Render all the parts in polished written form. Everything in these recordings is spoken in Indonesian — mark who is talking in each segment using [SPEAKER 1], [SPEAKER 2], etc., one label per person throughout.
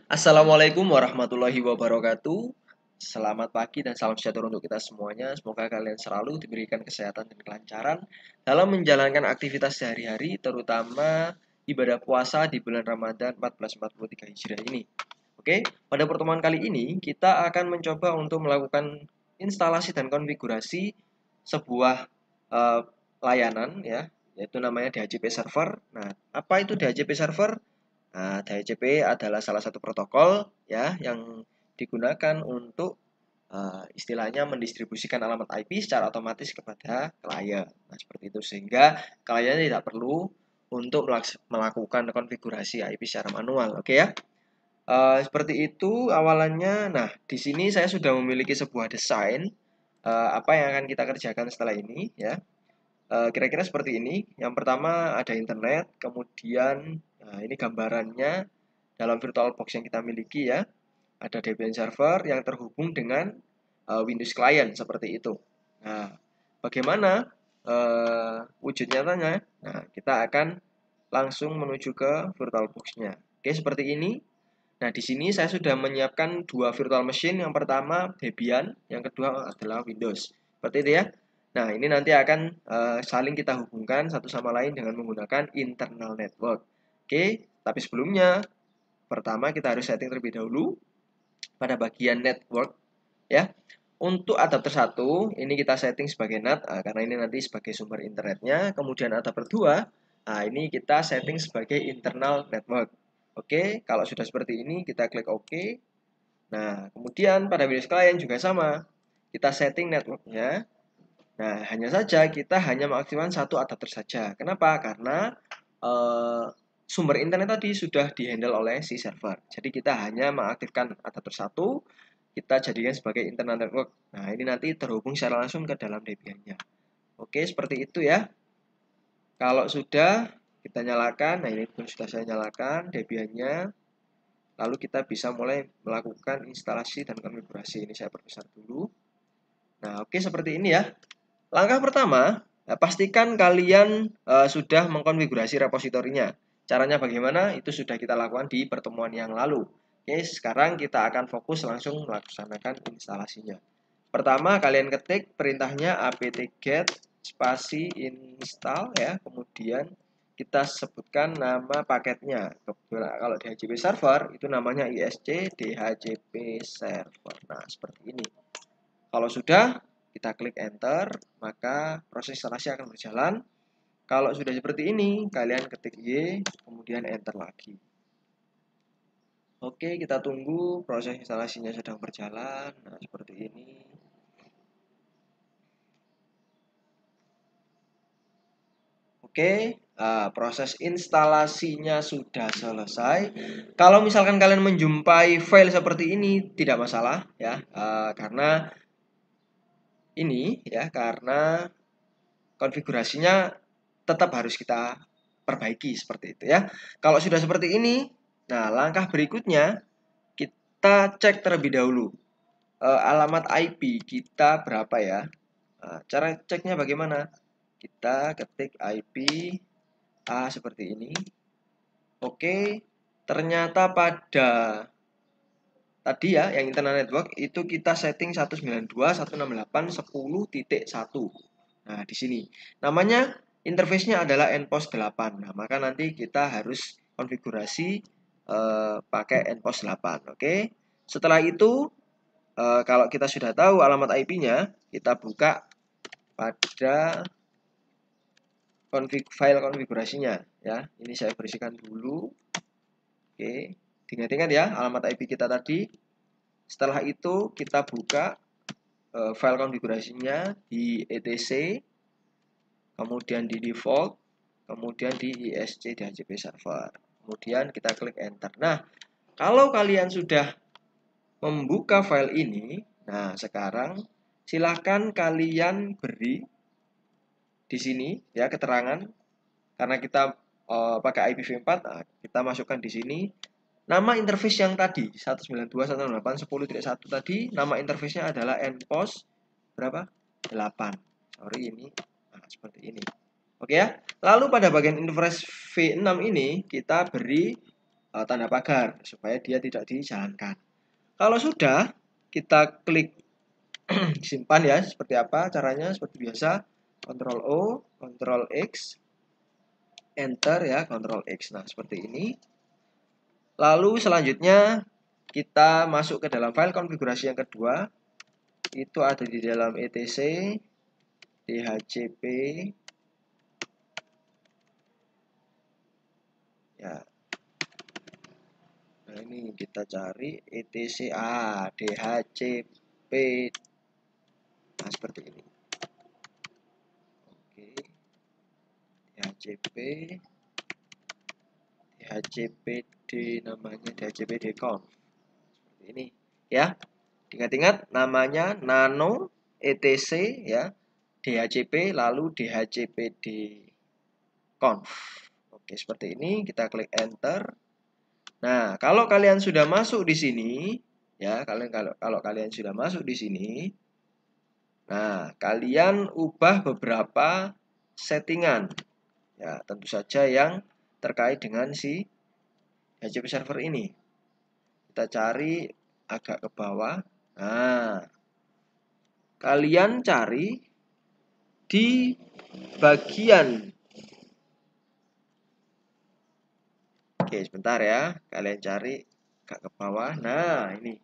[SPEAKER 1] Assalamualaikum warahmatullahi wabarakatuh. Selamat pagi dan salam sejahtera untuk kita semuanya. Semoga kalian selalu diberikan kesehatan dan kelancaran dalam menjalankan aktivitas sehari-hari, terutama ibadah puasa di bulan Ramadan 1443 Hijriah ini. Oke, pada pertemuan kali ini kita akan mencoba untuk melakukan instalasi dan konfigurasi sebuah layanan ya, yaitu namanya DHCP server. Nah, apa itu DHCP server? Nah, DHCP adalah salah satu protokol ya yang digunakan untuk istilahnya mendistribusikan alamat IP secara otomatis kepada klien. Nah, seperti itu sehingga klien tidak perlu untuk melakukan konfigurasi IP secara manual. Oke ya. Seperti itu awalannya. Nah, di sini saya sudah memiliki sebuah desain apa yang akan kita kerjakan setelah ini ya. Kira-kira seperti ini. Yang pertama ada internet, kemudian ini gambarannya dalam VirtualBox yang kita miliki ya. Ada Debian server yang terhubung dengan Windows client seperti itu. Nah, bagaimana wujud nyatanya? Nah, kita akan langsung menuju ke VirtualBox-nya. Oke, seperti ini. Nah, di sini saya sudah menyiapkan dua virtual machine. Yang pertama Debian, yang kedua adalah Windows. Seperti itu ya. Nah, ini nanti akan saling kita hubungkan satu sama lain dengan menggunakan internal network. Oke, tapi sebelumnya pertama kita harus setting terlebih dahulu pada bagian network ya. Untuk adapter 1 ini kita setting sebagai NAT karena ini nanti sebagai sumber internetnya. Kemudian adapter 2, ini kita setting sebagai internal network. Oke, kalau sudah seperti ini kita klik OK. Nah, kemudian pada Windows Client juga sama. Kita setting networknya. Nah, hanya saja kita hanya mengaktifkan satu adapter saja. Kenapa? Karena sumber internet tadi sudah dihandle oleh si server. Jadi kita hanya mengaktifkan adapter 1, kita jadikan sebagai internal network. Nah, ini nanti terhubung secara langsung ke dalam Debian-nya. Oke, seperti itu ya. Kalau sudah kita nyalakan, nah ini pun sudah saya nyalakan Debian-nya. Lalu kita bisa mulai melakukan instalasi dan konfigurasi. Ini saya perbesar dulu. Nah, oke seperti ini ya. Langkah pertama, pastikan kalian sudah mengkonfigurasi repositorinya. Caranya bagaimana? Itu sudah kita lakukan di pertemuan yang lalu. Oke, sekarang kita akan fokus langsung melaksanakan instalasinya. Pertama, kalian ketik perintahnya apt-get spasi install ya, kemudian kita sebutkan nama paketnya. Kalau DHCP server itu namanya ISC DHCP server. Nah, seperti ini. Kalau sudah, kita klik enter, maka proses instalasi akan berjalan. Kalau sudah seperti ini, kalian ketik Y, kemudian enter lagi. Oke, kita tunggu proses instalasinya sedang berjalan. Nah, seperti ini. Oke, proses instalasinya sudah selesai. Kalau misalkan kalian menjumpai file seperti ini, tidak masalah ya, karena konfigurasinya tetap harus kita perbaiki seperti itu ya. Kalau sudah seperti ini, nah langkah berikutnya kita cek terlebih dahulu alamat IP kita berapa ya. Cara ceknya bagaimana? Kita ketik IP seperti ini. Oke, ternyata pada tadi ya yang internal network itu kita setting 192.168.10.1. Nah, di sini namanya interface-nya adalah nPost 8. Nah, maka nanti kita harus konfigurasi pakai nPost 8. Oke. Setelah itu kalau kita sudah tahu alamat IP-nya, kita buka pada file konfigurasinya ya. Ini saya bersihkan dulu. Oke. Ingat-ingat ya alamat IP kita tadi. Setelah itu kita buka file konfigurasinya di etc, kemudian di default, kemudian di ISC DHCP server. Kemudian kita klik enter. Nah, kalau kalian sudah membuka file ini, nah sekarang silahkan kalian beri di sini ya keterangan karena kita pakai IPv4, nah, kita masukkan di sini nama interface yang tadi 192.168.10.1 tadi, nama interface-nya adalah nPost berapa? 8. Sorry ini. Nah, seperti ini. Oke ya. Lalu pada bagian interface V6 ini kita beri tanda pagar supaya dia tidak dijalankan. Kalau sudah, kita klik simpan ya. Seperti apa caranya? Seperti biasa, Ctrl O, Ctrl X, Enter ya, Ctrl X. Nah, seperti ini. Lalu selanjutnya kita masuk ke dalam file konfigurasi yang kedua. Itu ada di dalam etc dhcp ya. Nah, ini kita cari etc dhcp. Nah, seperti ini. Oke. dhcpd namanya, dhcpd-conf. Seperti ini ya. Ingat-ingat namanya nano etc ya, dhcp lalu dhcpd-conf. Oke, seperti ini, kita klik enter. Nah, kalau kalian sudah masuk di sini ya, kalau kalian sudah masuk di sini, nah, kalian ubah beberapa settingan. Ya, tentu saja yang terkait dengan si DHCP server ini. Kita cari agak ke bawah. Nah, kalian cari di bagian. Oke, sebentar ya. Kalian cari agak ke bawah. Nah, ini.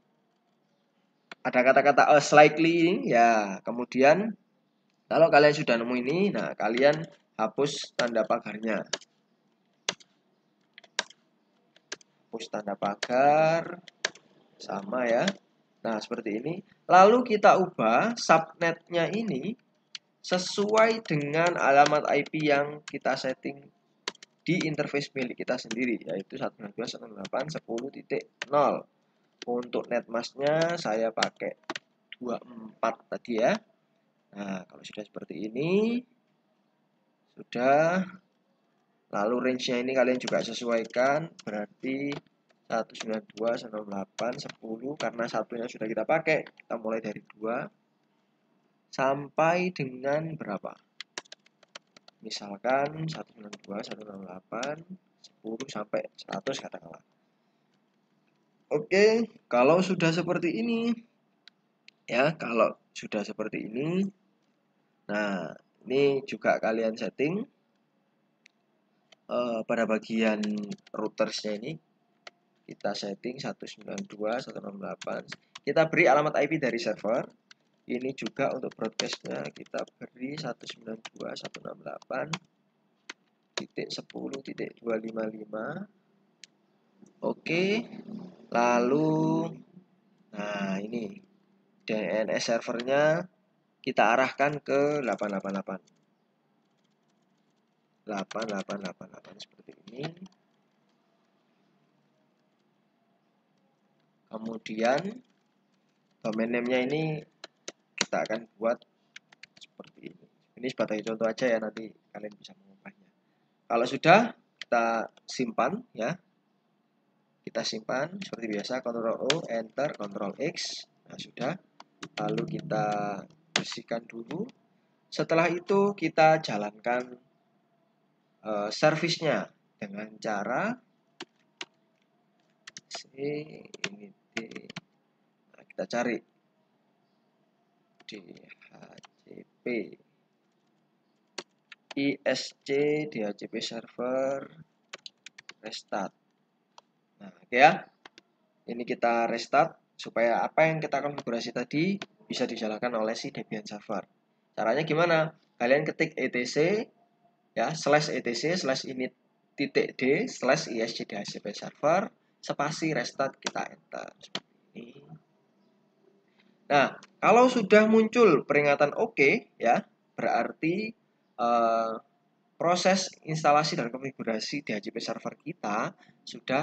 [SPEAKER 1] Ada kata-kata slightly ini ya. Kemudian kalau kalian sudah nemu ini, nah kalian hapus tanda pagarnya. Hapus tanda pagar. Sama ya. Nah, seperti ini. Lalu kita ubah subnetnya ini sesuai dengan alamat IP yang kita setting di interface milik kita sendiri, yaitu 192.168.10.0. Untuk netmasknya saya pakai 24 tadi ya. Nah, kalau sudah seperti ini, sudah. Lalu range-nya ini kalian juga sesuaikan, berarti 192.168.10, karena satunya sudah kita pakai, kita mulai dari 2 sampai dengan berapa? Misalkan 192.168.10 sampai 100 katakanlah. Oke, kalau sudah seperti ini ya, kalau sudah seperti ini, nah ini juga kalian setting pada bagian routersnya ini. Kita setting 192.168. Kita beri alamat IP dari server. Ini juga untuk broadcastnya kita beri 192.168.10.255. Oke. Lalu nah ini DNS servernya kita arahkan ke 8888 seperti ini. Kemudian domain name-nya ini kita akan buat seperti ini. Ini sebagai contoh aja ya, nanti kalian bisa mengubahnya. Kalau sudah, kita simpan ya. Kita simpan seperti biasa, Ctrl O, Enter, Ctrl X. Nah, sudah. Lalu kita bersihkan dulu. Setelah itu kita jalankan servisnya dengan cara ini D. Nah, kita cari DHCP ISC DHCP server restart. Nah, oke ya. Ini kita restart supaya apa yang kita konfigurasi tadi bisa dijalankan oleh si Debian server. Caranya gimana? Kalian ketik etc ya, /etc/init.d/isc DHCP server spasi restart, kita enter seperti ini. Nah, kalau sudah muncul peringatan OK ya, berarti proses instalasi dan konfigurasi DHCP server kita sudah